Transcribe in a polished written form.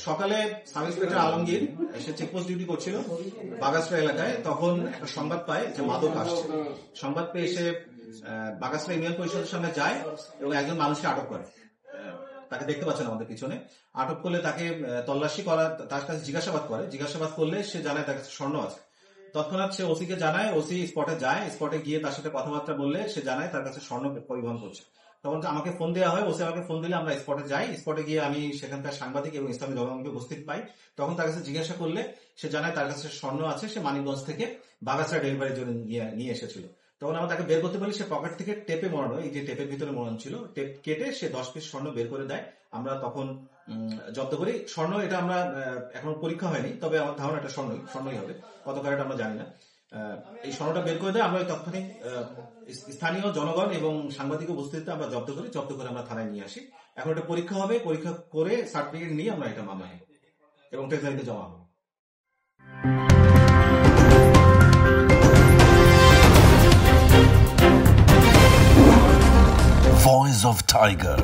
সকালে sub inspector Alamgir এসে checkpost duty করছিল বাগাসরা এলাকায়। তখন একটা সংবাদ পায় যে মাদক আসছে। সংবাদ পেয়ে এসে বাগাসরা ইউনিয়ন পরিষদের সামনে যায় এবং একজন মানুষকে আটক করে। তাকে দেখতে পাচ্ছেন আমাদের পিছনে। আটক করলে তাকে তল্লাশি করা, তার কাছে জিজ্ঞাসাবাদ করে। জিজ্ঞাসাবাদ করলে সে জানায় তার কাছে স্বর্ণ আছে। তৎক্ষণাৎ সে ওসিকে জানায়, ওসি স্পটে যায়। স্পটে গিয়ে তার সাথে কথাবার্তা বললে সে জানায় তার কাছে স্বর্ণ পরিবহন করছে। তখন আমাকে ফোন দেওয়া হয়, ওসি আমাকে ফোন দিলে আমরা স্পটে যাই। স্পটে গিয়ে আমি সেখানকার সাংবাদিক এবং ইসলামী জনগণকে উপস্থিত পাই। তখন তার কাছে জিজ্ঞাসা করলে সে জানায় তার কাছে স্বর্ণ আছে, সে মানিকগঞ্জ থেকে বাগাসরা ডেলিভারির জন্য নিয়ে এসেছিল। তখন আমরা তাকে বের করতে বলি, সে পকেট থেকে টেপে মোড়ানো, এই যে টেপের ভিতরে মোড়ানো ছিল, টেপ কেটে সে 10 পিস স্বর্ণ বের করে দেয়। আমরা তখন জব্দ করি স্বর্ণ। এটা আমরা এখন পরীক্ষা হয়নি, তবে আমার ধারণা এটা স্বর্ণই হবে, কত ক্যারেট আমরা জানি না। এই স্বর্ণটা বের করে দেয়। আমরা তৎক্ষণিক স্থানীয় জনগণ এবং সাংবাদিক উপস্থিতিতে আমরা জব্দ করে আমরা থানায় নিয়ে আসি। এখন এটা পরীক্ষা হবে, পরীক্ষা করে সার্টিফিকেট নিয়ে আমরা এটা মামলা নেব এবং ট্রেজারিতে জমা হবে। Voice of Tiger.